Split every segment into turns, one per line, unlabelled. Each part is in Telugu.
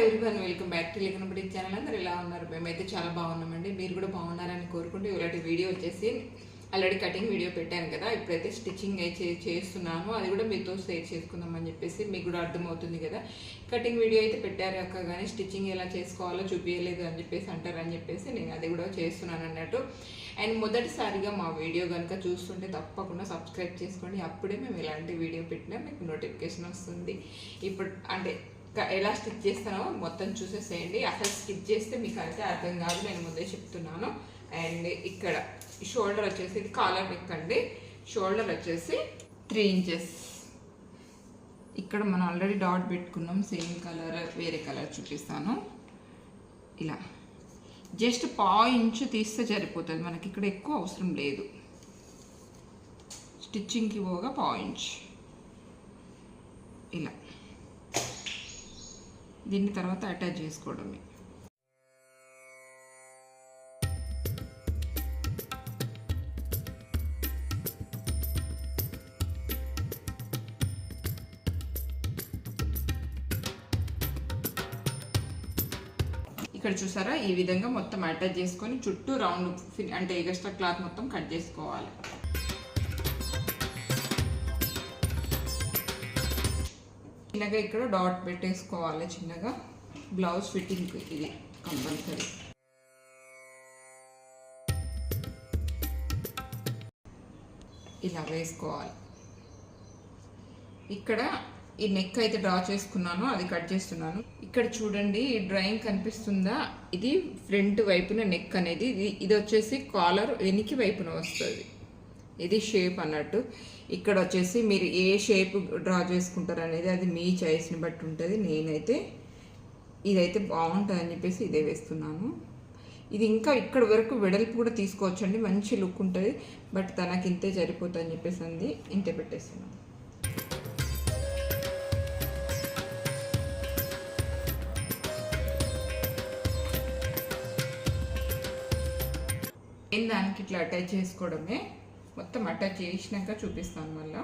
Everyone, welcome back to Lekhanapadi channel. అందరూ ఎలా ఉన్నారు? మేమైతే చాలా బాగున్నామండి. మీరు కూడా బాగున్నారని కోరుకుంటూ ఇలాంటి వీడియో వచ్చేసి ఆల్రెడీ కటింగ్ వీడియో పెట్టాను కదా, ఇప్పుడైతే స్టిచ్చింగ్ అయితే చేస్తున్నాను. అది కూడా మీతో షేర్ చేసుకుందామని చెప్పేసి మీకు కూడా అర్థమవుతుంది కదా. కటింగ్ వీడియో అయితే పెట్టారు అక్క, కానీ స్టిచ్చింగ్ ఎలా చేసుకోవాలో చూపించలేదు అని చెప్పేసి అంటారని చెప్పేసి నేను అది కూడా చేస్తున్నాను అన్నట్టు. అండ్ మొదటిసారిగా మా వీడియో కనుక చూస్తుంటే తప్పకుండా సబ్స్క్రైబ్ చేసుకోండి. అప్పుడే మేము ఎలాంటి వీడియో పెట్టినా మీకు నోటిఫికేషన్ వస్తుంది. ఇప్పుడు అంటే ఎలా స్టిచ్ చేస్తానో మొత్తం చూసేసేయండి. అసలు స్టిచ్ చేస్తే మీకు అయితే అర్థం కాదు, నేను ముందే చెప్తున్నాను. అండ్ ఇక్కడ షోల్డర్ వచ్చేసి ఇది కాలర్ నెక్ అండి. షోల్డర్ వచ్చేసి 3 ఇంచెస్. ఇక్కడ మనం ఆల్రెడీ డాట్ పెట్టుకున్నాం, సేమ్ కలర్ వేరే కలర్ చూపిస్తాను. ఇలా జస్ట్ 1/2 ఇంచు తీస్తే సరిపోతుంది మనకి, ఇక్కడ ఎక్కువ అవసరం లేదు. స్టిచ్చింగ్కి పోగా 1/2 ఇంచ్ ఇలా. దీన్ని తర్వాత అటాచ్ చేసుకోవడమే. ఇక్కడ చూసారా, ఈ విధంగా మొత్తం అటాచ్ చేసుకొని చుట్టూ రౌండ్ అంటే ఎక్స్ట్రా క్లాత్ మొత్తం కట్ చేసుకోవాలి. చిన్నగా ఇక్కడ డాట్ పెట్టేసుకోవాలి చిన్నగా. బ్లౌజ్ ఫిట్టింగ్ ఇది కంపల్సరీ. ఇలా వేసుకోవాలి. ఇక్కడ ఈ నెక్ అయితే డ్రా చేసుకున్నాను, అది కట్ చేస్తున్నాను. ఇక్కడ చూడండి, ఈ డ్రాయింగ్ కనిపిస్తుందా, ఇది ఫ్రంట్ వైపున నెక్ అనేది, ఇది వచ్చేసి కాలర్ వెనికి వైపున వస్తుంది. ఇది షేప్ అన్నట్టు. ఇక్కడ వచ్చేసి మీరు ఏ షేప్ డ్రా చేసుకుంటారు అనేది అది మీ చాయిస్ని బట్టి ఉంటుంది. నేనైతే ఇదైతే బాగుంటుంది అని చెప్పేసి ఇదే వేస్తున్నాను. ఇది ఇంకా ఇక్కడ వరకు వెడల్పు కూడా తీసుకోవచ్చండి, మంచి లుక్ ఉంటుంది. బట్ తనకి ఇంతే సరిపోతుంది అని చెప్పేసి అంది, ఇంతే పెట్టేస్తున్నాను. దానికి ఇట్లా అటాచ్ చేసుకోవడమే. మొత్తం అటాచ్ చేసినాక చూపిస్తాను మళ్ళా.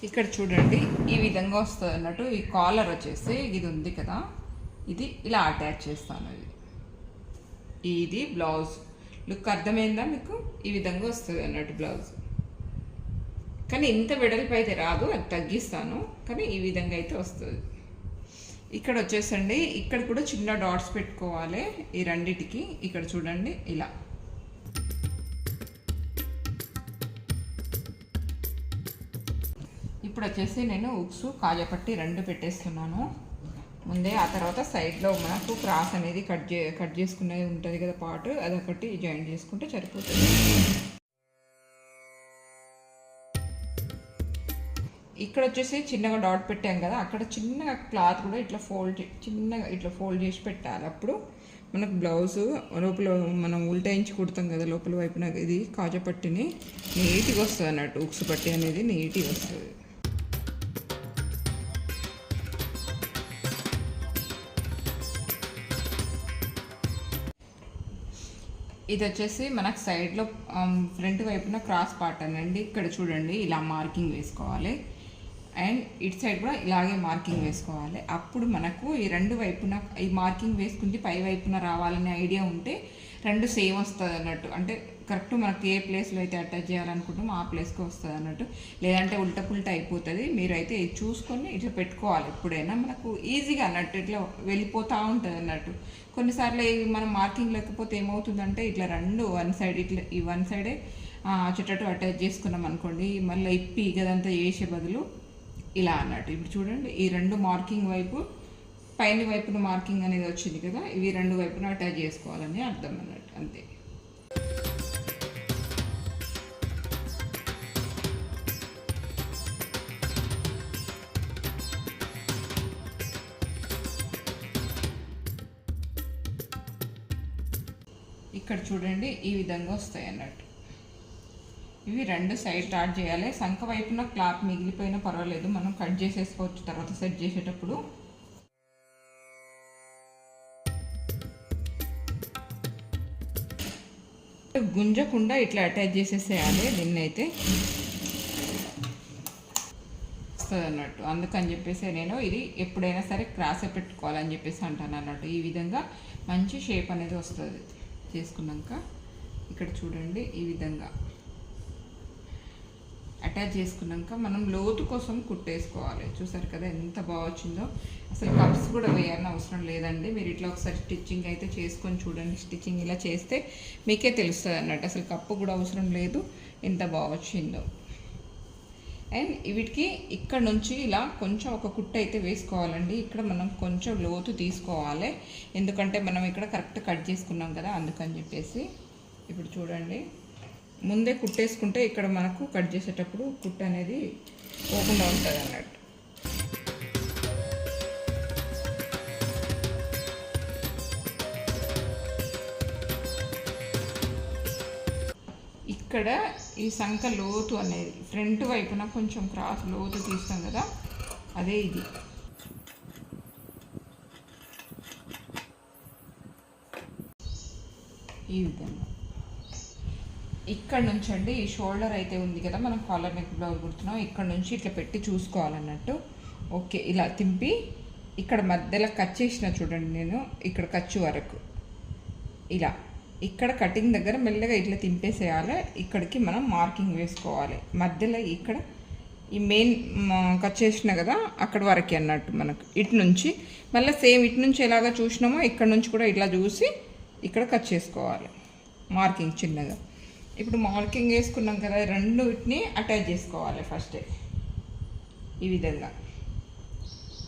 ఇక్కడ చూడండి, ఈ విధంగా వస్తుంది అన్నట్టు. ఈ కాలర్ వచ్చేసి ఇది ఉంది కదా, ఇది ఇలా అటాచ్ చేస్తాను. ఇది బ్లౌజ్ లుక్ అర్థమైందా మీకు? ఈ విధంగా వస్తుంది అన్నట్టు బ్లౌజ్. కానీ ఇంత వెడల్పు అయితే రాదు, అది తగ్గిస్తాను. కానీ ఈ విధంగా అయితే వస్తుంది. ఇక్కడ వచ్చేసండి, ఇక్కడ కూడా చిన్న డాట్స్ పెట్టుకోవాలి ఈ రెండిటికి. ఇక్కడ చూడండి ఇలా. ఇప్పుడు వచ్చేసి నేను ఉక్సు కాజాపట్టి 2 పెట్టేస్తున్నాను ముందే. ఆ తర్వాత సైడ్లో మనకు క్రాస్ అనేది కట్ చేసుకునేది ఉంటుంది కదా పార్ట్, అదొకటి జాయిన్ చేసుకుంటే సరిపోతుంది. ఇక్కడ వచ్చేసి చిన్నగా డాట్ పెట్టాం కదా, అక్కడ చిన్నగా క్లాత్ కూడా ఇట్లా చిన్నగా ఇట్లా ఫోల్డ్ చేసి పెట్టాలి. అప్పుడు మనకు బ్లౌజ్ లోపల మనం ఉల్టాయించి కుడతాం కదా లోపల వైపున, ఇది కాజా పట్టిని నీట్గా వస్తుంది అన్నట్టు. ఉక్సు పట్టి అనేది నీట్గా వస్తుంది. ఇది వచ్చేసి మనకు సైడ్లో ఫ్రంట్ వైపున క్రాస్ పార్ట్ అనండి. ఇక్కడ చూడండి, ఇలా మార్కింగ్ వేసుకోవాలి. అండ్ ఇటు సైడ్ కూడా ఇలాగే మార్కింగ్ వేసుకోవాలి. అప్పుడు మనకు ఈ 2 వైపున ఈ మార్కింగ్ వేసుకుంటే పై వైపున రావాలనే ఐడియా ఉంటే 2 సేమ్ వస్తుంది అన్నట్టు. అంటే కరెక్ట్ మనకు ఏ ప్లేస్లో అయితే అటాచ్ చేయాలనుకుంటామో ఆ ప్లేస్కి వస్తుంది అన్నట్టు. లేదంటే ఉల్టా పుల్టా అయిపోతుంది. మీరైతే ఇది చూసుకొని ఇట్లా పెట్టుకోవాలి. ఎప్పుడైనా మనకు ఈజీగా అన్నట్టు ఇట్లా వెళ్ళిపోతూ ఉంటుంది అన్నట్టు. కొన్నిసార్లు మనం మార్కింగ్ లేకపోతే ఏమవుతుందంటే ఇట్లా 2 వన్ సైడ్ ఇట్లా ఈ వన్ సైడే చుట్టూ అటాచ్ చేసుకున్నాం అనుకోండి, మళ్ళీ ఇప్పి గదంతా చేసే బదులు ఇలా అన్నట్టు. ఇప్పుడు చూడండి, ఈ 2 మార్కింగ్ వైపు పైన వైపున మార్కింగ్ అనేది వచ్చింది కదా, ఇవి 2 వైపున అటాచ్ చేసుకోవాలని అర్థం అన్నట్టు, అంతే. ఇక్కడ చూడండి, ఈ విధంగా వస్తాయి అన్నట్టు. ఇవి 2 సైడ్ స్టార్ట్ చేయాలి. సంఖ వైపున క్లాత్ మిగిలిపోయినా పర్వాలేదు, మనం కట్ చేసేసుకోవచ్చు తర్వాత సెట్ చేసేటప్పుడు. గుంజకుండా ఇట్లా అటాచ్ చేసేసేయాలి దీన్ని అయితే వస్తుంది అన్నట్టు. అందుకని చెప్పేసి నేను ఇది ఎప్పుడైనా సరే క్రాస్ పెట్టుకోవాలని చెప్పేసి అంటాను అన్నట్టు. ఈ విధంగా మంచి షేప్ అనేది వస్తుంది చేసుకున్నాక. ఇక్కడ చూడండి ఈ విధంగా అటాచ్ చేసుకున్నాక మనం లోతు కోసం కుట్టేసుకోవాలి. చూసారు కదా ఎంత బాగా వచ్చిందో. అసలు కప్స్ కూడా వేయాలని అవసరం లేదండి. మీరు ఇట్లా ఒకసారి స్టిచ్చింగ్ అయితే చేసుకొని చూడండి. స్టిచ్చింగ్ ఇలా చేస్తే మీకే తెలుస్తుంది అన్నట్టు. అసలు కప్పు కూడా అవసరం లేదు, ఎంత బాగా వచ్చిందో. అండ్ వీటికి ఇక్కడ నుంచి ఇలా కొంచెం ఒక కుట్టు అయితే వేసుకోవాలండి. ఇక్కడ మనం కొంచెం లోతు తీసుకోవాలి, ఎందుకంటే మనం ఇక్కడ కరెక్ట్ కట్ చేసుకున్నాం కదా, అందుకని చెప్పేసి. ఇప్పుడు చూడండి, ముందే కుట్టేసుకుంటే ఇక్కడ మనకు కట్ చేసేటప్పుడు కుట్టు అనేది పోకుండా ఉంటుంది అన్నట్టు. ఇక్కడ ఈ సంఖ లోతు అనేది ఫ్రంట్ వైపున కొంచెం క్రాస్ లోతు తీస్తాం కదా, అదే ఇది. ఈ విధంగా ఇక్కడ నుంచి అండి ఈ షోల్డర్ అయితే ఉంది కదా, మనం కాలర్ నెక్ బ్లౌజ్ కుడుతున్నాం, ఇక్కడ నుంచి ఇట్లా పెట్టి చూసుకోవాలన్నట్టు. ఓకే, ఇలా తింపి ఇక్కడ మధ్యలో కట్ చేసిన చూడండి నేను, ఇక్కడ ఖర్చు వరకు ఇలా ఇక్కడ కటింగ్ దగ్గర మెల్లగా ఇట్లా తింపేసేయాలి. ఇక్కడికి మనం మార్కింగ్ వేసుకోవాలి. మధ్యలో ఇక్కడ ఈ మెయిన్ కట్ చేసిన కదా అక్కడ వరకు అన్నట్టు మనకు. ఇటు నుంచి మళ్ళీ సేమ్ ఇటు నుంచి ఎలాగ చూసినామో ఇక్కడ నుంచి కూడా ఇట్లా చూసి ఇక్కడ కట్ చేసుకోవాలి మార్కింగ్ చిన్నగా. ఇప్పుడు మార్కింగ్ వేసుకున్నాం కదా, రెండు వీటిని అటాచ్ చేసుకోవాలి. ఫస్ట్ ఈ విధంగా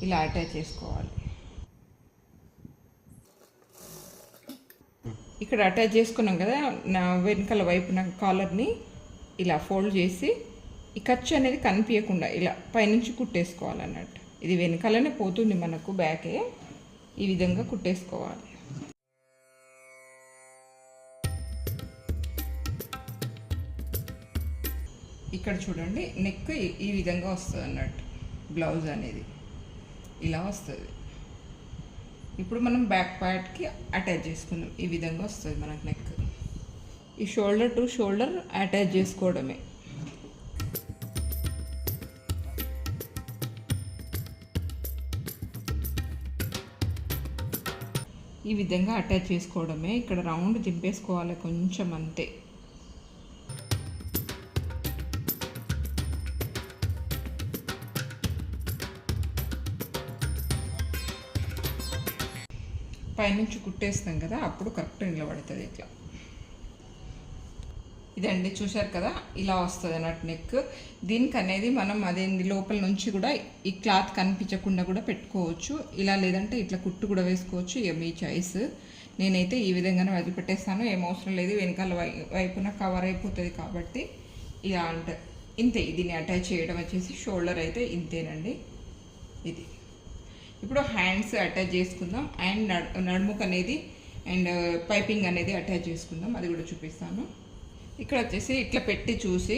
ఇలా అటాచ్ చేసుకోవాలి. ఇక్కడ అటాచ్ చేసుకున్నాం కదా, నా వెనకాల వైపున కాలర్ని ఇలా ఫోల్డ్ చేసి ఈ ఖర్చు అనేది కనిపించకుండా ఇలా పైనుంచి కుట్టేసుకోవాలన్నట్టు. ఇది వెనకాలనే పోతుంది మనకు బ్యాకే, ఈ విధంగా కుట్టేసుకోవాలి. ఇక్కడ చూడండి నెక్ ఈ విధంగా వస్తుంది అన్నట్టు. బ్లౌజ్ అనేది ఇలా వస్తుంది. ఇప్పుడు మనం బ్యాక్ పార్ట్కి అటాచ్ చేసుకుందాం. ఈ విధంగా వస్తుంది మనకు నెక్. ఈ షోల్డర్ టు షోల్డర్ అటాచ్ చేసుకోవడమే. ఈ విధంగా అటాచ్ చేసుకోవడమే. ఇక్కడ రౌండ్ దింపేసుకోవాలి కొంచెం అంతే. పైనుంచి కుట్టేస్తాం కదా, అప్పుడు కరెక్ట్ నిలబడుతుంది ఇట్లా. ఇదండి చూశారు కదా, ఇలా వస్తుంది అన్నట్టు నెక్. దీనికి అనేది మనం అదేంది లోపల నుంచి కూడా ఈ క్లాత్ కనిపించకుండా కూడా పెట్టుకోవచ్చు. ఇలా లేదంటే ఇట్లా కుట్టు కూడా వేసుకోవచ్చు, ఇక మీ చాయిస్. నేనైతే ఈ విధంగానే వదిలిపెట్టేస్తాను, ఏం అవసరం లేదు. వెనకాల వైపున కవర్ అయిపోతుంది కాబట్టి ఇలా అంటే ఇంతే. దీన్ని అటాచ్ చేయడం వచ్చేసి షోల్డర్ అయితే ఇంతేనండి. ఇది ఇప్పుడు హ్యాండ్స్ అటాచ్ చేసుకుందాం. అండ్ నడుముకు అనేది అండ్ పైపింగ్ అనేది అటాచ్ చేసుకుందాం, అది కూడా చూపిస్తాను. ఇక్కడ వచ్చేసి ఇట్లా పెట్టి చూసి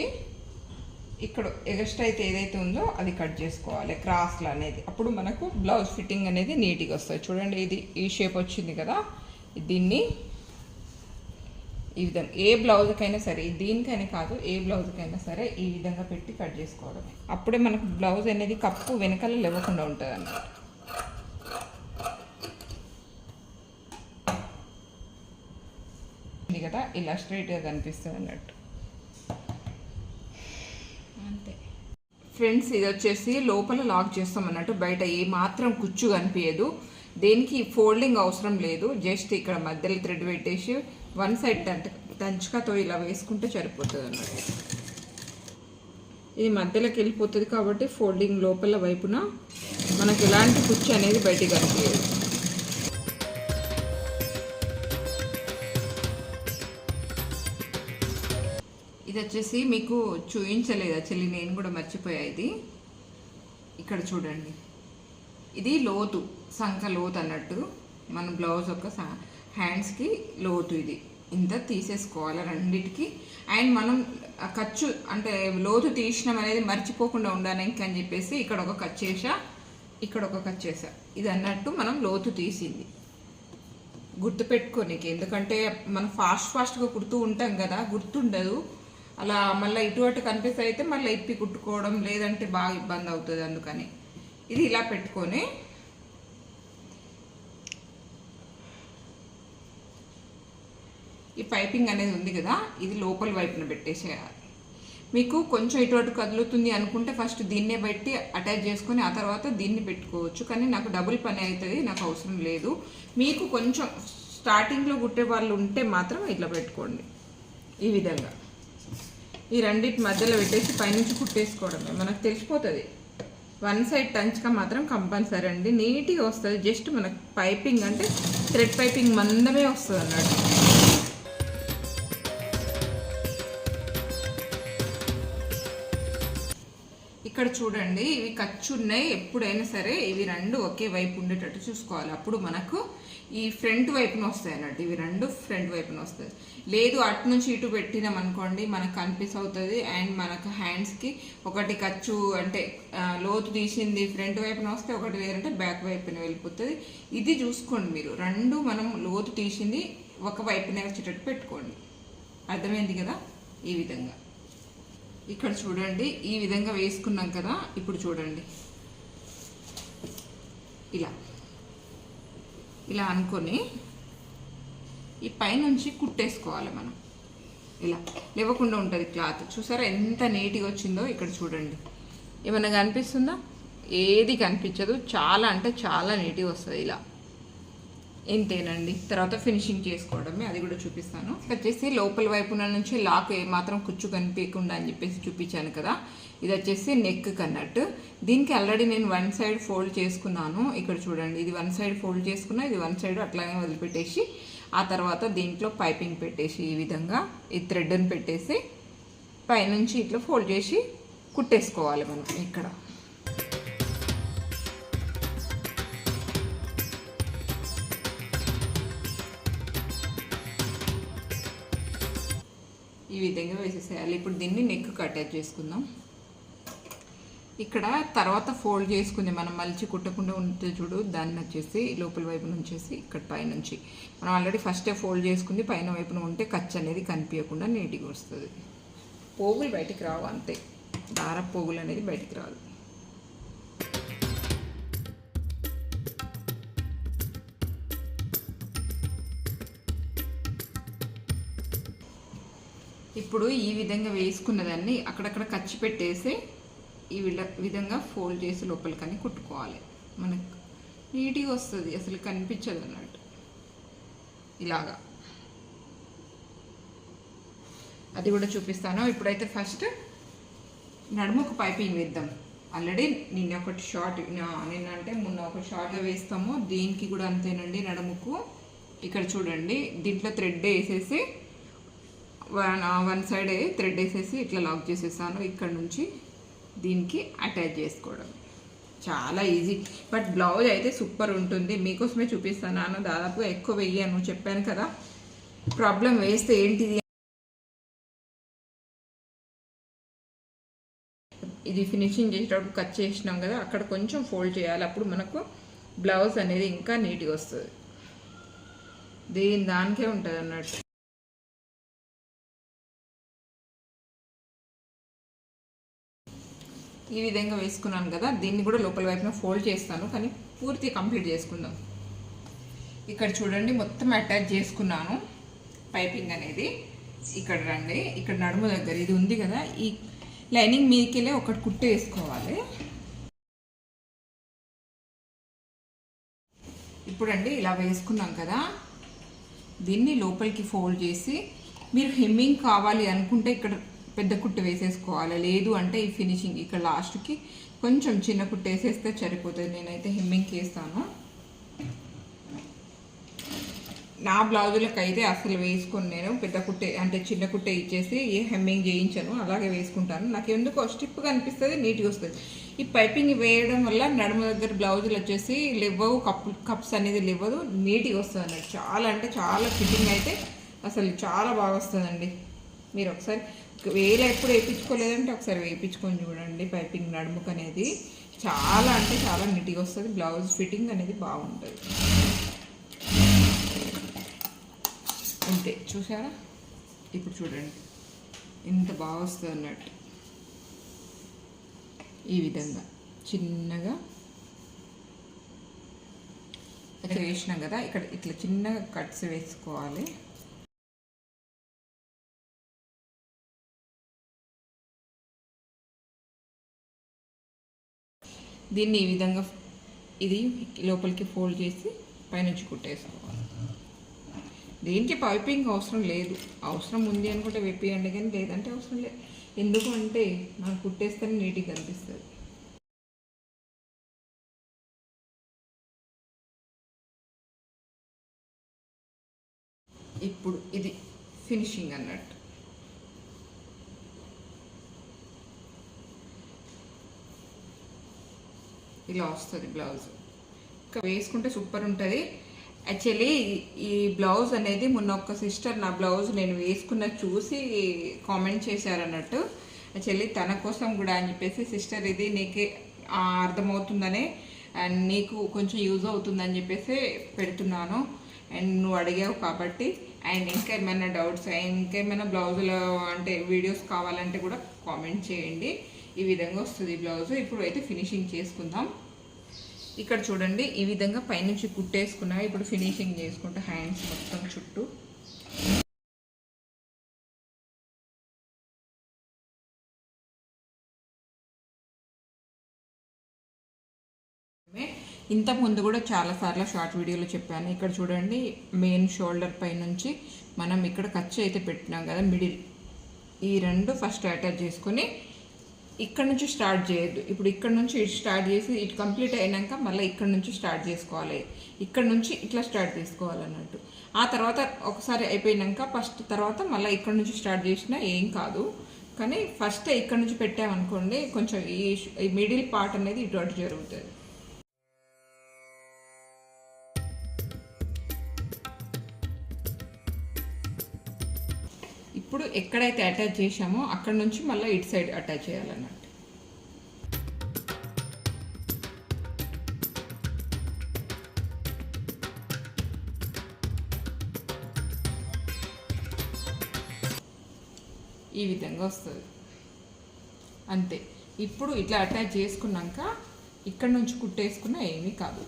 ఇక్కడ ఎగస్ట్రా అయితే ఏదైతే ఉందో అది కట్ చేసుకోవాలి క్రాస్లో అనేది. అప్పుడు మనకు బ్లౌజ్ ఫిట్టింగ్ అనేది నీట్గా వస్తుంది. చూడండి ఇది ఈ షేప్ వచ్చింది కదా, దీన్ని ఈ విధంగా ఏ బ్లౌజ్కైనా సరే, దీనికైనా కాదు ఏ బ్లౌజ్కైనా సరే ఈ విధంగా పెట్టి కట్ చేసుకోవడమే. అప్పుడే మనకు బ్లౌజ్ అనేది కప్పు వెనకాల లేవకుండా ఉంటుంది అన్నమాట. కదా ఇలా స్ట్రైట్గా కనిపిస్తుంది అన్నట్టు. అంతే ఫ్రెండ్స్, ఇది వచ్చేసి లోపల లాక్ చేస్తాం అన్నట్టు. బయట ఏ మాత్రం కుచ్చు కనిపించదు. దేనికి ఫోల్డింగ్ అవసరం లేదు. జస్ట్ ఇక్కడ మధ్యలో థ్రెడ్ పెట్టేసి వన్ సైడ్ దంచుకతో ఇలా వేసుకుంటే సరిపోతుంది అన్నట్టు. ఇది మధ్యలోకి వెళ్ళిపోతుంది కాబట్టి ఫోల్డింగ్ లోపల వైపున మనకు ఎలాంటి కుచ్చు అనేది బయటికి కనిపించదు. ఇది వచ్చేసి మీకు చూపించలేదు యాక్చువల్లీ, నేను కూడా మర్చిపోయా. ఇది ఇక్కడ చూడండి, ఇది లోతు సంఖ లోతు అన్నట్టు. మన బ్లౌజ్ యొక్క హ్యాండ్స్కి లోతు ఇది ఇంత తీసేసుకోవాలి రెండింటికి. అండ్ మనం ఖర్చు అంటే లోతు తీసినాం అనేది మర్చిపోకుండా ఉండడానికి అని చెప్పేసి ఇక్కడ ఒక కట్ చేసా, ఇక్కడ ఒక కట్ చేసా. ఇది అన్నట్టు మనం లోతు తీసింది. గుర్తుపెట్టుకోనికి, ఎందుకంటే మనం ఫాస్ట్గా కుడుతూ ఉంటాం కదా, గుర్తుండదు. అలా మళ్ళీ ఇటు అటు కనిపిస్తే అయితే మళ్ళీ ఇప్పి కుట్టుకోవడం లేదంటే బాగా ఇబ్బంది అవుతుంది. అందుకని ఇది ఇలా పెట్టుకొని ఈ పైపింగ్ అనేది ఉంది కదా, ఇది లోపల వైపున పెట్టేసేయాలి. మీకు కొంచెం ఇటు అటు కదులుతుంది అనుకుంటే ఫస్ట్ దీన్నే పెట్టి అటాచ్ చేసుకొని ఆ తర్వాత దీన్ని పెట్టుకోవచ్చు. కానీ నాకు డబుల్ పని అవుతుంది, నాకు అవసరం లేదు. మీకు కొంచెం స్టార్టింగ్లో కుట్టే వాళ్ళు ఉంటే మాత్రం ఇట్లా పెట్టుకోండి. ఈ విధంగా ఈ రెండింటి మధ్యలో పెట్టేసి పైనుంచి కుట్టేసుకోవడమే. మనకు తెలిసిపోతుంది. వన్ సైడ్ టంచ్గా మాత్రం కంపల్సరీ అండి, నీట్గా వస్తుంది. జస్ట్ మనకు పైపింగ్ అంటే థ్రెడ్ పైపింగ్ మందమే వస్తుంది అన్నట్టు. ఇక్కడ చూడండి, ఇవి ఖర్చు ఉన్నాయి. ఎప్పుడైనా సరే ఇవి రెండు ఒకే వైపు ఉండేటట్టు చూసుకోవాలి. అప్పుడు మనకు ఈ ఫ్రంట్ వైపున వస్తాయి అన్నట్టు. ఇవి రెండు ఫ్రంట్ వైపున వస్తుంది. లేదు అటు నుంచి ఇటు పెట్టినాం అనుకోండి, మనకు కన్ఫ్యూజ్ అవుతుంది. అండ్ మనకు హ్యాండ్స్కి ఒకటి ఖర్చు అంటే లోతు తీసింది ఫ్రంట్ వైపున వస్తే, ఒకటి లేదంటే బ్యాక్ వైపున వెళ్ళిపోతుంది. ఇది చూసుకోండి మీరు. రెండు మనం లోతు తీసింది ఒక వైపునే వచ్చేటట్టు పెట్టుకోండి. అర్థమైంది కదా? ఈ విధంగా ఇక్కడ చూడండి, ఈ విధంగా వేసుకున్నాం కదా. ఇప్పుడు చూడండి, ఇలా ఇలా అనుకొని ఈ పైనుంచి కుట్టేసుకోవాలి మనం. ఇలా లేవకుండా ఉంటుంది క్లాత్. చూసారా ఎంత నీట్గా వచ్చిందో? ఇక్కడ చూడండి, ఏమన్నా కనిపిస్తుందా? ఏది కనిపించదు. చాలా అంటే చాలా నీట్గా వస్తుంది. ఇలా ఇంతేనండి. తర్వాత ఫినిషింగ్ చేసుకోవడమే, అది కూడా చూపిస్తాను. వచ్చేసి లోపల వైపున నుంచి లాక్ ఏమాత్రం కుచ్చు కనిపించకుండా అని చెప్పేసి చూపించాను కదా. ఇది వచ్చేసి నెక్ కన్నట్టు. దీనికి ఆల్రెడీ నేను వన్ సైడ్ ఫోల్డ్ చేసుకున్నాను. ఇక్కడ చూడండి, ఇది వన్ సైడ్ ఫోల్డ్ చేసుకున్నా, ఇది వన్ సైడ్ అట్లానే వదిలిపెట్టేసి ఆ తర్వాత దీంట్లో పైపింగ్ పెట్టేసి ఈ విధంగా ఈ థ్రెడ్ని పెట్టేసి పైనుంచి ఇట్లా ఫోల్డ్ చేసి కుట్టేసుకోవాలి మనం. ఇక్కడ ఈ విధంగా వేసేసేయాలి. ఇప్పుడు దీన్ని నెక్ అటాచ్ చేసుకుందాం. ఇక్కడ తర్వాత ఫోల్డ్ చేసుకుంది మనం మలిచి కుట్టకుండా ఉంటే చూడు, దాన్ని వచ్చేసి లోపల వైపు నుంచేసి ఇక్కడ పైనుంచి మనం ఆల్రెడీ ఫస్టే ఫోల్డ్ చేసుకుంది. పైన వైపున ఉంటే ఖర్చు అనేది కనిపించకుండా నీట్గా వస్తుంది. పోగులు బయటికి రావు, అంతే. దార పోగులు అనేది బయటికి రాదు. ఇప్పుడు ఈ విధంగా వేసుకున్న దాన్ని అక్కడక్కడ ఖర్చు పెట్టేసి ఈ విధంగా ఫోల్డ్ చేసి లోపలికని కుట్టుకోవాలి. మనకు నీట్గా వస్తుంది, అసలు కనిపించదు అన్నట్టు. ఇలాగా అది కూడా చూపిస్తాను. ఇప్పుడైతే ఫస్ట్ నడుముకు పైపింగ్ వేద్దాం. ఆల్రెడీ నిన్న ఒకటి షార్ట్, నిన్న అంటే మొన్న ఒక షార్ట్గా వేస్తాము. దీనికి కూడా అంతేనండి. నడుముకు ఇక్కడ చూడండి, దీంట్లో థ్రెడ్ వేసేసి వన్ సైడ్ థ్రెడ్ వేసేసి ఇట్లా లాక్ చేసేసాను. ఇక్కడ నుంచి దీనికి అటాచ్ చేసుకోవడం చాలా ఈజీ. బట్ బ్లౌజ్ అయితే సూపర్ ఉంటుంది. మీకోసమే చూపిస్తాను. దాదాపుగా ఎక్కువ వెయ్యాను, చెప్పాను కదా. ప్రాబ్లం వేస్తే ఏంటిది, ఇది ఫినిషింగ్ చేసేటప్పుడు కట్ చేసినాం కదా, అక్కడ కొంచెం ఫోల్డ్ చేయాలి. అప్పుడు మనకు బ్లౌజ్ అనేది ఇంకా నీట్గా వస్తుంది. దానికే ఉంటుంది అన్నట్టు. ఈ విధంగా వేసుకున్నాను కదా, దీన్ని కూడా లోపల వైపున ఫోల్డ్ చేస్తాను, కానీ పూర్తి కంప్లీట్ చేసుకుందాం. ఇక్కడ చూడండి, మొత్తం అటాచ్ చేసుకున్నాను పైపింగ్ అనేది. ఇక్కడ రండి, ఇక్కడ నడుము దగ్గర ఇది ఉంది కదా, ఈ లైనింగ్ మీదకెళ్ళి ఒకటి కుట్టు వేసుకోవాలి. ఇప్పుడండి ఇలా వేసుకున్నాం కదా, దీన్ని లోపలికి ఫోల్డ్ చేసి మీరు హెమ్మింగ్ కావాలి అనుకుంటే ఇక్కడ పెద్ద కుట్టు వేసేసుకోవాలి. లేదు అంటే ఈ ఫినిషింగ్ ఇక్కడ లాస్ట్కి కొంచెం చిన్న కుట్టు వేసేస్తే సరిపోతుంది. నేనైతే హెమ్మింగ్కి వేస్తాను. నా బ్లౌజులకు అయితే అసలు వేసుకొని నేను పెద్ద కుట్టే అంటే చిన్న కుట్టే ఇచ్చేసి ఏ హెమ్మింగ్ చేయించను, అలాగే వేసుకుంటాను. నాకు ఎందుకో స్టిప్గా అనిపిస్తుంది, నీట్గా వస్తుంది. ఈ పైపింగ్ వేయడం వల్ల నడుము దగ్గర బ్లౌజులు వచ్చేసి లేవవు, కప్స్ అనేది లేవదు, నీట్గా వస్తుంది అన్నట్టు. చాలా అంటే చాలా ఫిట్టింగ్ అయితే అసలు చాలా బాగా వస్తుందండి. మీరు ఒకసారి వేరే ఎప్పుడు వేయించుకోలేదంటే ఒకసారి వేయించుకొని చూడండి. పైపింగ్ నడుముకు అనేది చాలా అంటే చాలా నీట్గా వస్తుంది. బ్లౌజ్ ఫిట్టింగ్ అనేది బాగుంటుంది. అంతే, చూసారా? ఇప్పుడు చూడండి ఇంత బాగా వస్తుంది అన్నట్టు. ఈ విధంగా చిన్నగా ఇక్కడ వేసినాం కదా, ఇక్కడ ఇట్లా చిన్నగా కట్స్ వేసుకోవాలి. దీన్ని ఈ విధంగా ఇది లోపలికి ఫోల్డ్ చేసి పైనుంచి కుట్టేసుకోవాలి. దీనికి పైపింగ్ అవసరం లేదు, అవసరం ఉంది అనుకుంటే వేపియండి, కానీ లేదంటే అవసరం లేదు. ఎందుకు అంటే మనం కుట్టేస్తేనే నీట్గా కనిపిస్తుంది. ఇప్పుడు ఇది ఫినిషింగ్ అన్నట్టు. ఇలా వస్తుంది బ్లౌజ్. ఇంకా వేసుకుంటే సూపర్ ఉంటుంది. యాక్చువల్లీ ఈ బ్లౌజ్ అనేది మొన్న ఒక సిస్టర్ నా బ్లౌజ్ నేను వేసుకున్న చూసి కామెంట్ చేశారన్నట్టు. యాక్చువల్లీ తన కోసం కూడా అని చెప్పేసి, సిస్టర్ ఇది నీకే అర్థమవుతుందనే అండ్ నీకు కొంచెం యూజ్ అవుతుందని చెప్పేసి పెడుతున్నాను. అండ్ నువ్వు అడిగావు కాబట్టి, అండ్ ఇంకా ఏమైనా డౌట్స్, ఇంకేమైనా బ్లౌజులో అంటే వీడియోస్ కావాలంటే కూడా కామెంట్ చేయండి. ఈ విధంగా వస్తుంది బ్లౌజ్. ఇప్పుడు అయితే ఫినిషింగ్ చేసుకుందాం. ఇక్కడ చూడండి ఈ విధంగా పైనుంచి కుట్టేసుకున్నా. ఇప్పుడు ఫినిషింగ్ చేసుకుంటా హ్యాండ్స్ మొత్తం చుట్టూ. ఇంతకుముందు కూడా చాలాసార్లు షార్ట్ వీడియోలో చెప్పాను. ఇక్కడ చూడండి మెయిన్ షోల్డర్ పై నుంచి మనం ఇక్కడ ఖర్చు అయితే పెట్టినాం కదా, మిడిల్ ఈ రెండు ఫస్ట్ అటాచ్ చేసుకొని ఇక్కడ నుంచి స్టార్ట్ చేయొద్దు. ఇప్పుడు ఇక్కడ నుంచి ఇటు స్టార్ట్ చేసి ఇటు కంప్లీట్ అయినాక మళ్ళీ ఇక్కడ నుంచి స్టార్ట్ చేసుకోవాలి. ఇక్కడ నుంచి ఇట్లా స్టార్ట్ చేసుకోవాలన్నట్టు. ఆ తర్వాత ఒకసారి అయిపోయినాక ఫస్ట్ తర్వాత మళ్ళీ ఇక్కడ నుంచి స్టార్ట్ చేసినా ఏం కాదు. కానీ ఫస్ట్ ఇక్కడ నుంచి పెట్టామనుకోండి కొంచెం ఈ మిడిల్ పార్ట్ అనేది ఇటు అటు జరుగుతుంది. ఇప్పుడు ఎక్కడైతే అటాచ్ చేసామో అక్కడ నుంచి మళ్ళీ ఇటు సైడ్ అటాచ్ చేయాలన్నట్టు. ఈ విధంగా వస్తుంది అంతే. ఇప్పుడు ఇట్లా అటాచ్ చేసుకున్నాక ఇక్కడ నుంచి కుట్టేసుకున్నా ఏమీ కాదు.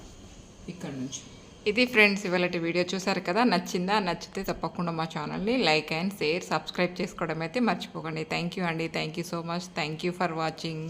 ఇక్కడ నుంచి ఇది ఫ్రెండ్స్ ఇవాళ వీడియో చూసారు కదా, నచ్చిందా? నచ్చితే తప్పకుండా మా ఛానల్ని లైక్ అండ్ షేర్ సబ్స్క్రైబ్ చేసుకోవడం అయితే మర్చిపోకండి. థ్యాంక్ యూ అండి, thank you so much, thank you for watching.